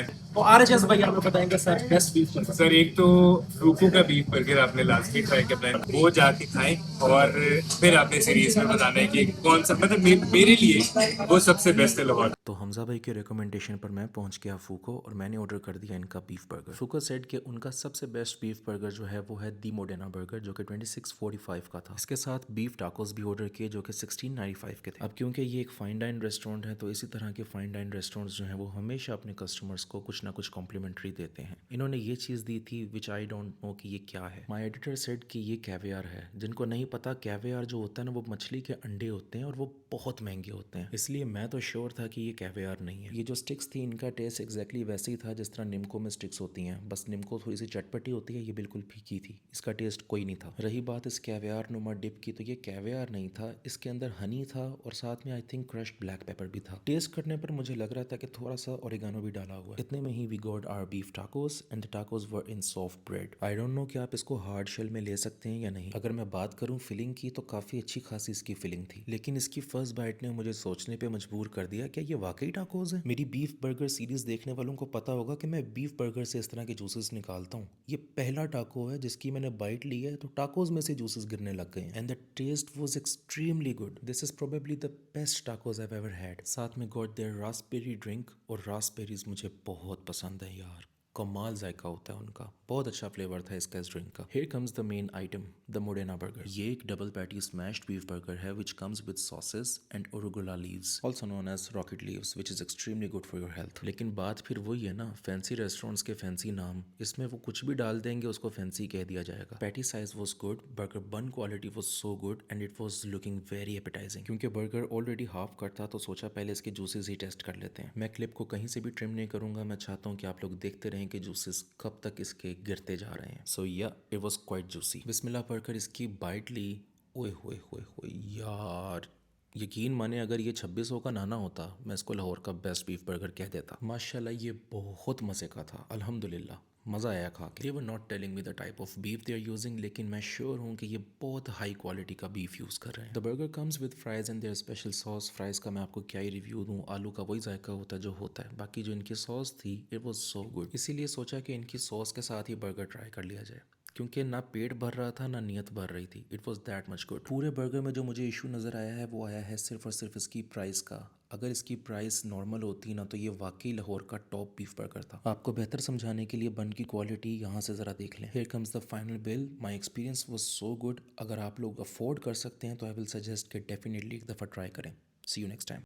तो RHS भाई आप बताएंगे sir best beef burger. Sir एक तो रूफू का बीफ बर्गर आपने लास्ट वीक ट्राई करना है, वो जाके खाएं और फिर आपने सीरीज में बताना है कि कौन सा मतलब मेरे लिए वो सबसे बेस्ट है लाहौर। तो हमजा भाई के रिकमेंडेशन पर मैं पहुंच गया फूको और मैंने ऑर्डर कर दिया इनका बीफ बर्गर। फूको सेड कि उनका सबसे बेस्ट बीफ बर्गर जो है वो है दी मोडेना बर्गर जो कि 2645 का था। इसके साथ बीफ टाकोस भी ऑर्डर किए जो कि 1695 के थे। अब क्योंकि ये एक फाइन डाइन रेस्टोरेंट है तो इसी तरह के फाइन डाइन रेस्टोरेंट्स जो है वो हमेशा अपने कस्टमर्स को कुछ ना कुछ कॉम्प्लीमेंट्री देते हैं। इन्होंने ये चीज़ दी थी विच आई डोंट नो कि ये क्या है। माई एडिटर सेड कि ये कैवियर है। जिनको नहीं पता, कैवियर जो होता है ना वो मछली के अंडे होते हैं और वो बहुत महंगे होते हैं, इसलिए मैं तो श्योर था कि ये कैवियर नहीं है। ये जो स्टिक्स थी इनका टेस्ट एग्जैक्टली वैसे ही था जिस तरह निम्को में स्टिक्स होती हैं, बस निम्को थोड़ी सी चटपटी होती है, ये बिल्कुल फीकी थी। इसका टेस्ट कोई नहीं था। रही बात इस कैवियर नुमा डिप की, तो ये कैवियर नहीं था, इसके अंदर हनी था और साथ में I think crushed black pepper भी था। टेस्ट करने पर मुझे लग रहा था कि थोड़ा सा ओरिगानो भी डाला हुआ है। इतने में ही we got our beef tacos and the tacos were in soft bread. I don't know कि आप इसको हार्ड शेल में ले सकते हैं या नहीं। अगर मैं बात करूं फिलिंग की तो काफी अच्छी खासी इसकी फिलिंग थी, लेकिन इसकी फर्स्ट बाइट ने मुझे सोचने पे मजबूर कर दिया, क्या ये वाकई टाकोस है? मेरी बीफ बर्गर सीरीज देखने वालों को पता होगा कि मैं बीफ बर्गर से इस तरह के जूसेस निकालता हूँ। ये पहला टाको है जिसकी मैंने बाइट ली है तो टाकोस में से जूसेस गिरने लग गए and the taste was extremely good. This is probably the best tacos I have ever had. साथ में गॉट देयर रास्पबेरी ड्रिंक, और रास्पबेरीज मुझे बहुत पसंद है यार, कमाल जायका होता है उनका, बहुत अच्छा फ्लेवर था इसका इस ड्रिंक का। Here comes the main item, the Modena burger. ये एक double patty smashed beef burger है which comes with sauces and arugula leaves, also known as rocket leaves, which is extremely good for your health. लेकिन बात फिर वही है ना, fancy restaurants के फैंसी नाम, इसमें वो कुछ भी डाल देंगे उसको फैंसी कह दिया जाएगा। Patty size was good, burger bun quality was so good and it was looking very appetizing. क्योंकि बर्गर ऑलरेडी हाफ कट था तो सोचा पहले इसके जूसेस ही टेस्ट कर लेते हैं। मैं क्लिप को कहीं से भी ट्रिम नहीं करूंगा, मैं चाहता हूँ कि आप लोग देखते रहें कि जूसेस कब तक इसके गिरते जा रहे हैं। सो या इट वॉज क्वाइट जूसी। बिस्मिल्लाह पढ़कर इसकी बाइट ली, ओए होए होए होए यार, यकीन माने अगर ये 2600 का नाना होता मैं इसको लाहौर का बेस्ट बीफ बर्गर कह देता। माशाल्लाह ये बहुत मज़े का था, अल्हम्दुलिल्लाह मज़ा आया खा के। They were not telling me the type of beef they are using, लेकिन मैं श्योर हूँ कि ये बहुत हाई क्वालिटी का बीफ यूज़ कर रहे हैं। The burger comes with fries and their special sauce. Fries का मैं आपको क्या ही रिव्यू दूँ, आलू का वही जायका होता है जो होता है। बाकी जो इनकी सॉस थी इट वॉज सो गुड, इसीलिए सोचा कि इनकी सॉस के साथ ही बर्गर ट्राई कर लिया जाए, क्योंकि ना पेट भर रहा था ना नीयत भर रही थी। It was that much good. पूरे बर्गर में जो मुझे इशू नज़र आया है वो आया है सिर्फ और सिर्फ इसकी प्राइस का। अगर इसकी प्राइस नॉर्मल होती ना तो ये वाकई लाहौर का टॉप बीफ बर्गर था। आपको बेहतर समझाने के लिए बन की क्वालिटी यहाँ से ज़रा देख लें। Here comes the final bill. My experience was so good. अगर आप लोग अफोर्ड कर सकते हैं तो आई विल सजेस्ट कि डेफिनेटली एक दफ़ा ट्राई करें। सी यू नेक्स्ट टाइम।